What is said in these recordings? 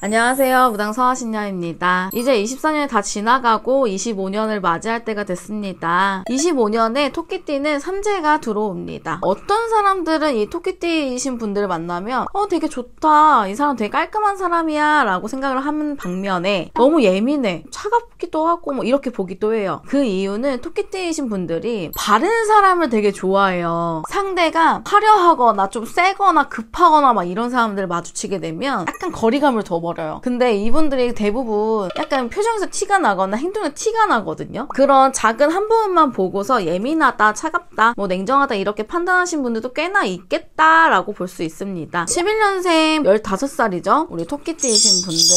안녕하세요. 무당 서하신녀입니다. 이제 24년이 다 지나가고 25년을 맞이할 때가 됐습니다. 25년에 토끼띠는 삼재가 들어옵니다. 어떤 사람들은 이 토끼띠이신 분들을 만나면 되게 좋다, 이 사람 되게 깔끔한 사람이야 라고 생각을 하는 반면에 너무 예민해, 차갑기도 하고 뭐 이렇게 보기도 해요. 그 이유는 토끼띠이신 분들이 바른 사람을 되게 좋아해요. 상대가 화려하거나 좀 세거나 급하거나 막 이런 사람들을 마주치게 되면 약간 거리감을 둬버려요. 근데 이분들이 대부분 약간 표정에서 티가 나거나 행동에서 티가 나거든요. 그런 작은 한 부분만 보고서 예민하다, 차갑다, 뭐 냉정하다 이렇게 판단하신 분들도 꽤나 있겠다라고 볼 수 있습니다. 11년생 15살이죠. 우리 토끼띠이신 분들.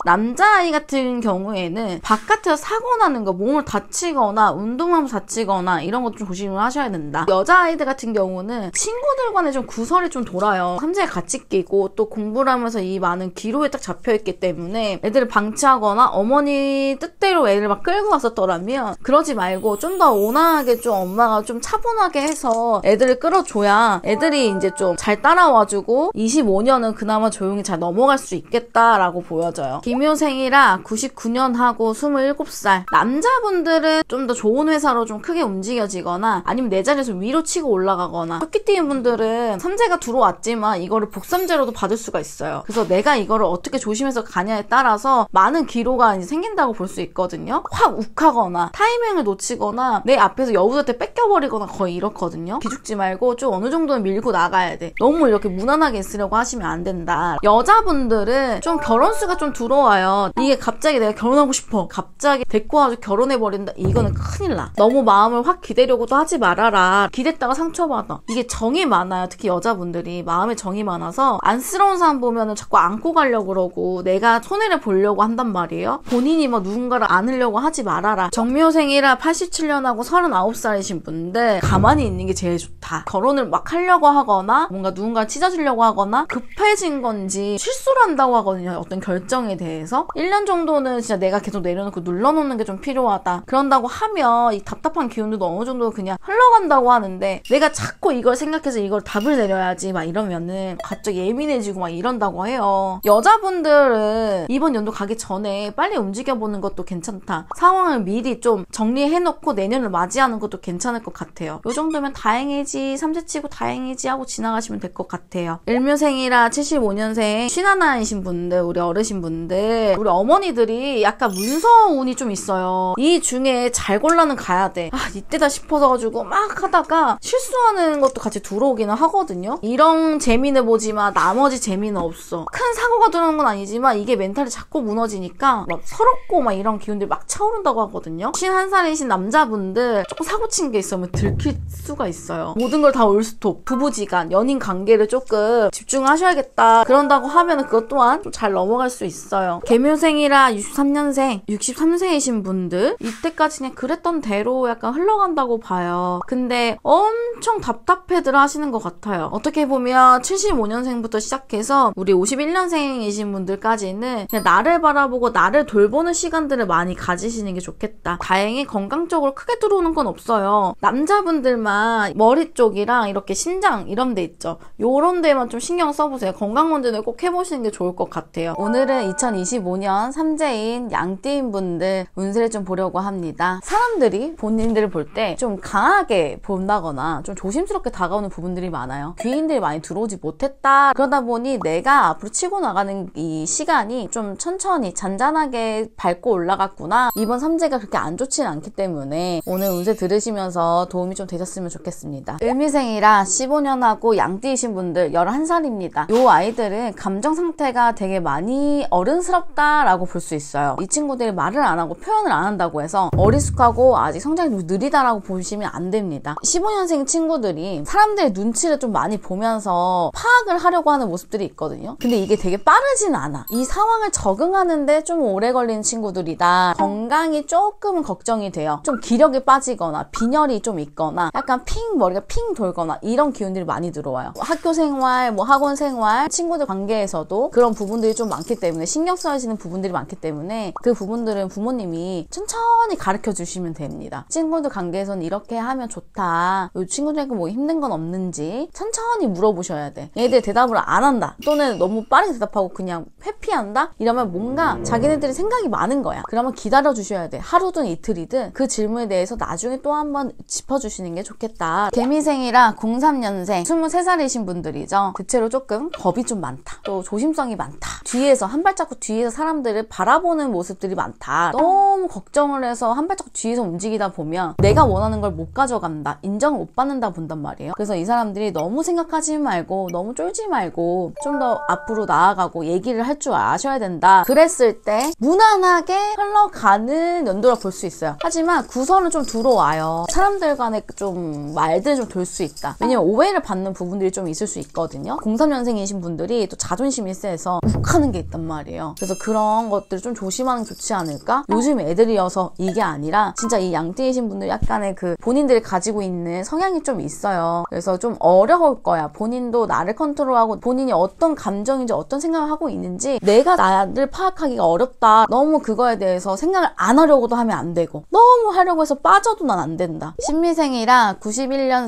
남자아이 같은 경우에는 바깥에서 사고 나는 거, 몸을 다치거나 운동하면서 다치거나 이런 것 좀 조심을 하셔야 된다. 여자아이들 같은 경우는 친구들 간에 좀 구설이 좀 돌아요. 삼재가 같이 끼고 또 공부를 하면서 이 많은 기로에 딱 잡혀있기 때문에 애들을 방치하거나 어머니 뜻대로 애를 막 끌고 갔었더라면 그러지 말고 좀 더 온화하게 좀 엄마가 좀 차분하게 해서 애들을 끌어줘야 애들이 이제 좀 잘 따라와주고 25년은 그나마 조용히 잘 넘어갈 수 있겠다라고 보여져요. 김효생이라 99년하고 27살. 남자분들은 좀 더 좋은 회사로 좀 크게 움직여지거나 아니면 내 자리에서 위로 치고 올라가거나, 토끼띠인 분들은 삼재가 들어왔지만 이거를 복삼재로도 받을 수가 있어요. 그래서 내가 이거를 어떻게 조심해서 가냐에 따라서 많은 기로가 이제 생긴다고 볼 수 있거든요. 확 욱하거나 타이밍을 놓치거나 내 앞에서 여우한테 뺏겨버리거나 거의 이렇거든요. 기죽지 말고 좀 어느 정도는 밀고 나가야 돼. 너무 이렇게 무난하게 있으려고 하시면 안 된다. 여자분들은 좀 결혼수가 좀 들어와요. 이게 갑자기 내가 결혼하고 싶어, 갑자기 데리고 와서 결혼해버린다, 이거는 큰일 나. 너무 마음을 확 기대려고도 하지 말아라. 기댔다가 상처받아. 이게 정이 많아요. 특히 여자분들이 마음에 정이 많아서 안쓰러운 사람 보면은 자꾸 안고 가려고 그러고 내가 손해를 보려고 한단 말이에요. 본인이 막 누군가를 안으려고 하지 말아라. 정묘생이라 87년하고 39살이신 분들 가만히 있는 게 제일 좋다. 결혼을 막 하려고 하거나 뭔가 누군가를 찢어주려고 하거나 급해진 건지 실수를 한다고 하거든요. 어떤 결정에 대해서 1년 정도는 진짜 내가 계속 내려놓고 눌러놓는 게 좀 필요하다. 그런다고 하면 이 답답한 기운도 어느 정도 그냥 흘러간다고 하는데, 내가 자꾸 이걸 생각해서 이걸 답을 내려야지 막 이러면은 갑자기 예민해지고 막 이런다고 해요. 여자분들은 이번 연도 가기 전에 빨리 움직여보는 것도 괜찮다. 상황을 미리 좀 정리해놓고 내년을 맞이하는 것도 괜찮을 것 같아요. 요 정도면 다행이지, 삼재치고 다행이지 하고 지나가시면 될 것 같아요. 을묘생이라 75년생 51이신 분들, 우리 어르신분들, 우리 어머니들이 약간 문서운이 좀 있어요. 이 중에 잘 골라는 가야 돼. 이때다 싶어서 가지고 막 하다가 실수하는 것도 같이 들어오기는 하거든요. 이런 재미는 보지만 나머지 재미는 없어. 큰 사고가 들어오는 건 아니지만 이게 멘탈이 자꾸 무너지니까 막 서럽고 막 이런 기운들이 막 차오른다고 하거든요. 51살이신 남자분들 조금 사고친 게 있으면 들킬 수가 있어요. 모든 걸 다 올스톱, 부부지간, 연인 관계를 조금 집중하셔야겠다, 그런다고 하면 그것 또한 좀 잘 넘어갈 수 있어요. 계묘생이라 63년생 63세이신 분들, 이때까지 그냥 그랬던 대로 약간 흘러간다고 봐요. 근데 엄청 답답해들 하시는 것 같아요. 어떻게 보면 75년생부터 시작해서 우리 51년생이신 분들까지는 그냥 나를 바라보고 나를 돌보는 시간들을 많이 가지시는 게 좋겠다. 다행히 건강 쪽으로 크게 들어오는 건 없어요. 남자분들만 머리 쪽이랑 이렇게 신장 이런 데 있죠. 요런 데만 좀 신경 써보세요. 건강 문제는 꼭 해보시는 게 좋을 것 같아요. 오늘은 2025년 삼재인 양띠인 분들 운세를 좀 보려고 합니다. 사람들이 본인들을 볼 때 좀 강하게 본다거나 좀 조심스럽게 다가오는 부분들이 많아요. 귀인들이 많이 들어오지 못했다. 그러다 보니 내가 앞으로 치고 나가는 이 시간이 좀 천천히 잔잔하게 밟고 올라갔구나. 이번 삼재가 그렇게 안 좋지는 않기 때문에 오늘 운세 들으시면서 도움이 좀 되셨으면 좋겠습니다. 을미생이라 15년하고 양띠이신 분들 11살입니다. 요 아이들은 감정 상태가 되게 많이 어른스럽다라고 볼 수 있어요. 이 친구들이 말을 안 하고 표현을 안 한다고 해서 어리숙하고 아직 성장이 좀 느리다라고 보시면 안 됩니다. 15년생 친구들이 사람들의 눈치를 좀 많이 보면서 파악을 하려고 하는 모습들이 있거든요. 근데 이게 되게 빠르진 않아. 이 상황을 적응하는데 좀 오래 걸리는 친구들이다. 건강이 조금은 걱정이 돼요. 좀 기력이 빠지거나 빈혈이 좀 있거나 약간 머리가 핑 돌거나 이런 기운들이 많이 들어와요. 학교 생활, 학원 생활, 친구들 관계에서도 그런 부분들이 좀 많기 때문에 신경 신경 써야지는 부분들이 많기 때문에 그 부분들은 부모님이 천천히 가르쳐 주시면 됩니다. 친구들 관계에서는 이렇게 하면 좋다. 이 친구들에게 뭐 힘든 건 없는지 천천히 물어보셔야 돼. 얘들 대답을 안 한다. 또는 너무 빠르게 대답하고 그냥 회피한다? 이러면 뭔가 자기네들이 생각이 많은 거야. 그러면 기다려 주셔야 돼. 하루든 이틀이든 그 질문에 대해서 나중에 또 한번 짚어주시는 게 좋겠다. 개미생이라 03년생 23살이신 분들이죠. 대체로 조금 겁이 좀 많다. 또 조심성이 많다. 뒤에서 한 발자국 뒤에서 사람들을 바라보는 모습들이 많다. 너무 걱정을 해서 한 발자국 뒤에서 움직이다 보면 내가 원하는 걸 못 가져간다. 인정을 못 받는다 본단 말이에요. 그래서 이 사람들이 너무 생각하지 말고 너무 쫄지 말고 좀 더 앞으로 나아가고 얘기를 할 줄 아셔야 된다. 그랬을 때 무난하게 흘러가는 연도라 볼 수 있어요. 하지만 구설은 좀 들어와요. 사람들 간에 좀 말들이 좀 돌 수 있다. 왜냐면 오해를 받는 부분들이 좀 있을 수 있거든요. 03년생이신 분들이 또 자존심이 세서 욱하는 게 있단 말이에요. 그래서 그런 것들을 좀 조심하는 게 좋지 않을까? 요즘 애들이어서 이게 아니라 진짜 이 양띠이신 분들 약간의 그 본인들이 가지고 있는 성향이 좀 있어요. 그래서 좀 어려울 거야. 본인도 나를 컨트롤하고 본인이 어떤 감정인지 어떤 생각을 하고 있는지 내가 나를 파악하기가 어렵다. 너무 그거에 대해서 생각을 안 하려고도 하면 안 되고 너무 하려고 해서 빠져도 난 안 된다. 신미생이라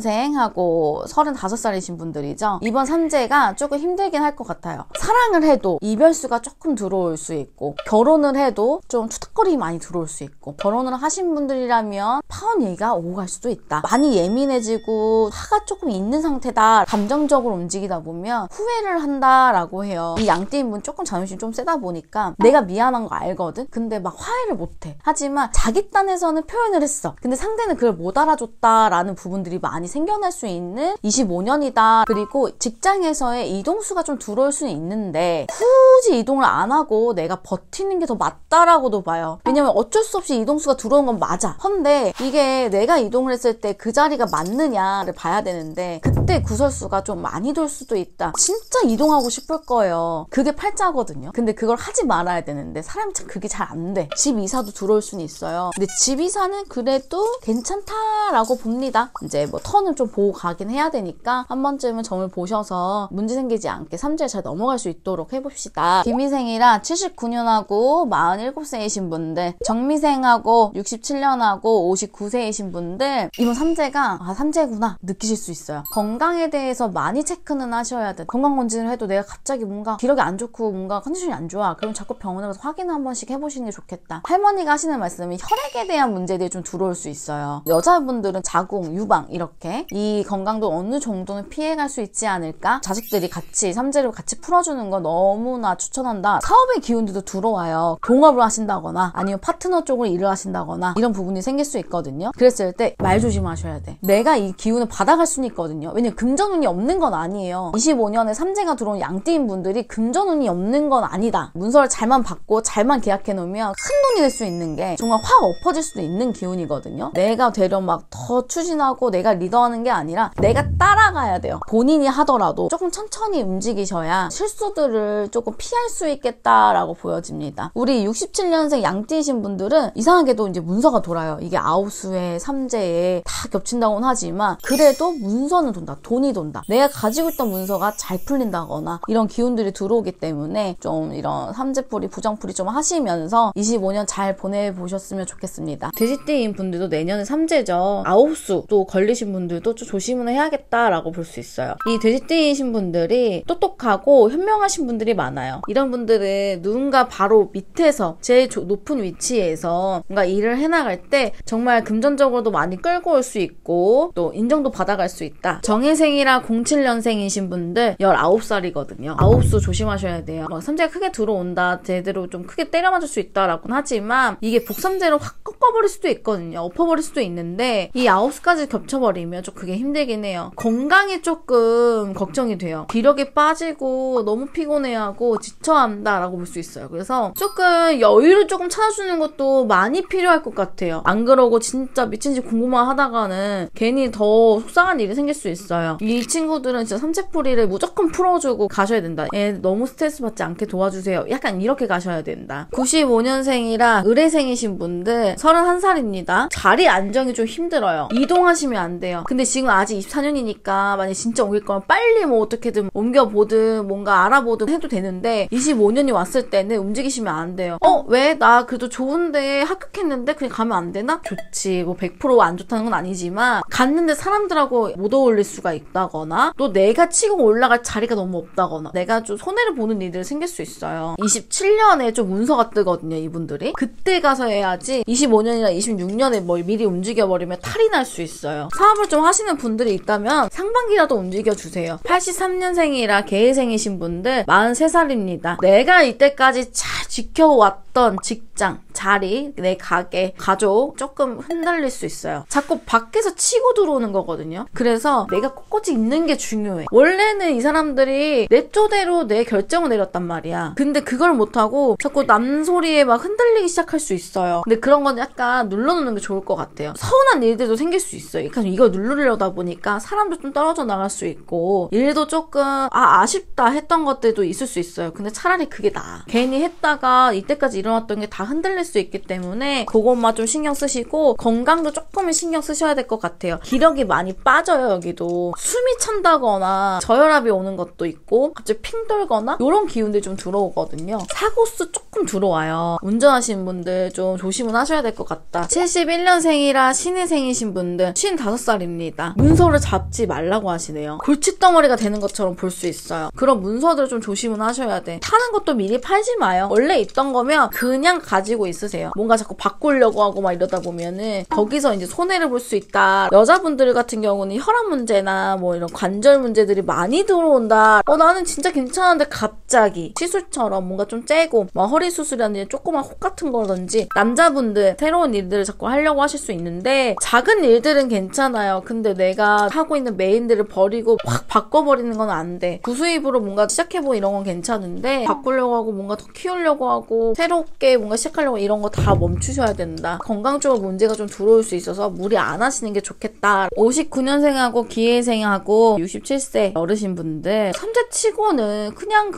91년생하고 35살이신 분들이죠. 이번 삼재가 조금 힘들긴 할 것 같아요. 사랑을 해도 이별수가 조금 들어올 수 있고 결혼을 해도 좀 투닥거림이 많이 들어올 수 있고 결혼을 하신 분들이라면 파혼 얘기가 오고 갈 수도 있다. 많이 예민해지고 화가 조금 있는 상태다. 감정적으로 움직이다 보면 후회를 한다라고 해요. 이 양띠인분 조금 자존심이 좀 세다 보니까 내가 미안한 거 알거든? 근데 막 화해를 못해. 하지만 자기 딴에서는 표현을 했어. 근데 상대는 그걸 못 알아줬다라는 부분들이 많이 생겨날 수 있는 25년이다. 그리고 직장에서의 이동수가 좀 들어올 수는 있는데 굳이 이동을 안 하고 내가 버티는 게 더 맞다라고도 봐요. 왜냐면 어쩔 수 없이 이동수가 들어온 건 맞아. 헌데 이게 내가 이동을 했을 때 그 자리가 맞느냐를 봐야 되는데 그때 구설수가 좀 많이 돌 수도 있다. 진짜 이동하고 싶을 거예요. 그게 팔자거든요. 근데 그걸 하지 말아야 되는데 사람이 참 그게 잘 안 돼. 집 이사도 들어올 수는 있어요. 근데 집 이사는 그래도 괜찮다라고 봅니다. 이제 뭐 턴을 좀 보고 가긴 해야 되니까 한 번쯤은 점을 보셔서 문제 생기지 않게 삼재를 잘 넘어갈 수 있도록 해봅시다. 김희생이라 79년하고 47세이신 분들, 정미생하고 67년하고 59세이신 분들 이번 삼재가 삼재구나 느끼실 수 있어요. 건강에 대해서 많이 체크는 하셔야 돼. 건강검진을 해도 내가 갑자기 뭔가 기력이 안 좋고 뭔가 컨디션이 안 좋아. 그럼 자꾸 병원에 가서 확인 한 번씩 해보시는 게 좋겠다. 할머니가 하시는 말씀이 혈액에 대한 문제들이 좀 들어올 수 있어요. 여자분들은 자궁, 유방 이렇게 이 건강도 어느 정도는 피해갈 수 있지 않을까? 자식들이 같이 삼재를 같이 풀어주는 거 너무나 추천한다. 사업의 기운들도 들어와요. 동업을 하신다거나 아니면 파트너 쪽으로 일을 하신다거나 이런 부분이 생길 수 있거든요. 그랬을 때 말 조심하셔야 돼. 내가 이 기운을 받아갈 수는 있거든요. 왜냐면 금전운이 없는 건 아니에요. 25년에 삼재가 들어온 양띠인 분들이 금전운이 없는 건 아니다. 문서를 잘만 받고 잘만 계약해 놓으면 큰 돈이 될 수 있는 게 정말 확 엎어질 수도 있는 기운이거든요. 내가 되려 막 더 추진하고 내가 리더하는 게 아니라 내가 따라가야 돼요. 본인이 하더라도 조금 천천히 움직이셔야 실수들을 조금 피할 수 있겠다라고 보여집니다. 우리 67년생 양띠이신 분들은 이상하게도 이제 문서가 돌아요. 이게 아우수에 삼재에 다 겹친다고는 하지만 그래도 문서는 돈다. 돈이 돈다. 내가 가지고 있던 문서가 잘 풀린다거나 이런 기운들이 들어오기 때문에 좀 이런 삼재풀이 부정풀이 좀 하시면서 25년 잘 보내보셨으면 좋겠습니다. 돼지띠인 분들도 내년에 삼재죠. 아우수 또 걸리신 분들도 좀 조심은 해야겠다라고 볼 수 있어요. 이 돼지띠이신 분들이 똑똑하고 현명하신 분들이 많아요. 이런 분들은 누군가 바로 밑에서 제일 높은 위치에서 뭔가 일을 해나갈 때 정말 금전적으로도 많이 끌고 올 수 있고 또 인정도 받아갈 수 있다. 정해생이라 07년생이신 분들 19살이거든요. 아홉수 조심하셔야 돼요. 막 삼재가 크게 들어온다. 제대로 좀 크게 때려 맞을 수 있다라고는 하지만 이게 복삼재로 확 꺾어버릴 수도 있거든요. 엎어버릴 수도 있는데 이 아홉수까지 겹쳐버리면 좀 그게 힘들긴 해요. 건강이 조금 걱정이 돼요. 기력이 빠지고 너무 피곤해하고 지쳐한다라고 볼 수 있어요. 그래서 조금 여유를 조금 찾아주는 것도 많이 필요할 것 같아요. 안 그러고 진짜 미친 듯이 공부만 하다가는 괜히 더 속상한 일이 생길 수 있어요. 이 친구들은 진짜 삼재풀이를 무조건 풀어주고 가셔야 된다. 얘 너무 스트레스 받지 않게 도와주세요. 약간 이렇게 가셔야 된다. 95년생이라 을해생이신 분들 31살입니다. 자리 안정이 좀 힘들어요. 이동하시면 안 돼요. 근데 지금 아직 24년이니까 만약에 진짜 옮길 거면 빨리 뭐 어떻게든 옮겨보든 뭔가 알아보든 해도 되는데 25년이 왔을 때는 움직이시면 안 돼요. 왜? 나 그래도 좋은데 합격했는데 그냥 가면 안 되나? 좋지. 뭐 100% 안 좋다는 건 아니지만 갔는데 사람들하고 못 어울릴 수가 있다거나 또 내가 치고 올라갈 자리가 너무 없다거나 내가 좀 손해를 보는 일들이 생길 수 있어요. 27년에 좀 문서가 뜨거든요, 이분들이. 그때 가서 해야지 25년이나 26년에 뭐 미리 움직여버리면 탈이 날 수 있어요. 사업을 좀 하시는 분들이 있다면 상반기라도 움직여주세요. 83년생이라 개회생이신 분들 43살입니다. 내가 이때까지 잘 지켜왔던 직장, 자리, 내 가게, 가족 조금 흔들릴 수 있어요. 자꾸 밖에서 치고 들어오는 거거든요. 그래서 내가 꼿꼿이 있는 게 중요해. 원래는 이 사람들이 내 쪼대로 내 결정을 내렸단 말이야. 근데 그걸 못하고 자꾸 남 소리에 막 흔들리기 시작할 수 있어요. 근데 그런 건 약간 눌러놓는 게 좋을 것 같아요. 서운한 일들도 생길 수 있어요. 그러니까 이걸 누르려다 보니까 사람도 좀 떨어져 나갈 수 있고 일도 조금 아쉽다 했던 것들도 있을 수 있어요. 근데 차라리 그게 나아. 괜히 했다가 이때까지 일어났던 게 다 흔들릴 수 있기 때문에 그것만 좀 신경 쓰시고 건강도 조금은 신경 쓰셔야 될 것 같아요. 기력이 많이 빠져요. 여기도 숨이 찬다거나 저혈압이 오는 것도 있고 갑자기 핑 돌거나 이런 기운들이 좀 들어오거든요. 사고수 조금 들어와요. 운전하시는 분들 좀 조심은 하셔야 될 것 같다. 71년생이라 신의생이신 분들 55살입니다. 문서를 잡지 말라고 하시네요. 골칫덩어리가 되는 것처럼 볼 수 있어요. 그런 문서들을 좀 조심은 하셔야 돼. 타는 것도 미리 팔지 마요. 원래 있던 거면 그냥 가지고 있으세요. 뭔가 자꾸 바꾸려고 하고 막 이러다 보면은 거기서 이제 손해를 볼 수 있다. 여자분들 같은 경우는 혈압 문제나 뭐 이런 관절 문제들이 많이 들어온다. 나는 진짜 괜찮은데 갑자기 시술처럼 뭔가 좀 째고 뭐 허리 수술이라든지 조그만 혹 같은 거든지 남자분들 새로운 일들을 자꾸 하려고 하실 수 있는데 작은 일들은 괜찮아요. 근데 내가 하고 있는 메인들을 버리고 확 바꿔버리는 건 안 돼. 구수입으로 뭔가 시작해보고 이런 건 괜찮은데 바꾸려고 하고 뭔가 더 키우려고 하고 새롭게 뭔가 시작하려고 이런 거 다 멈추셔야 된다. 건강 쪽으로 문제가 좀 들어올 수 있어서 무리 안 하시는 게 좋겠다. 59년생하고 기회생하고 67세 어르신 분들 삼재치고는 그냥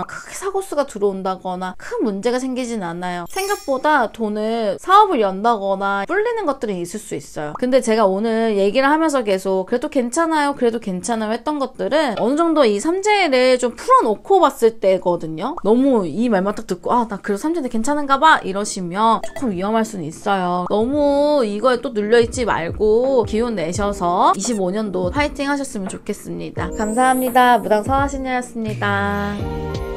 크게 사고수가 들어온다거나 큰 문제가 생기진 않아요. 생각보다 돈을 사업을 연다거나 불리는 것들은 있을 수 있어요. 근데 제가 오늘 얘기를 하면서 계속 그래도 괜찮아요 했던 것들은 어느 정도 이 삼재를 좀 풀어놓고 봤을 때거든요. 너무 이 말만 딱 듣고 나 그래도 삼재는 괜찮은가 봐 이러시면 조금 위험할 수는 있어요. 너무 이거에 또 눌려있지 말고 기운 내셔서 25년도 파이팅 하셨으면 좋겠습니다. 감사합니다. 무당 서하신이었습니다.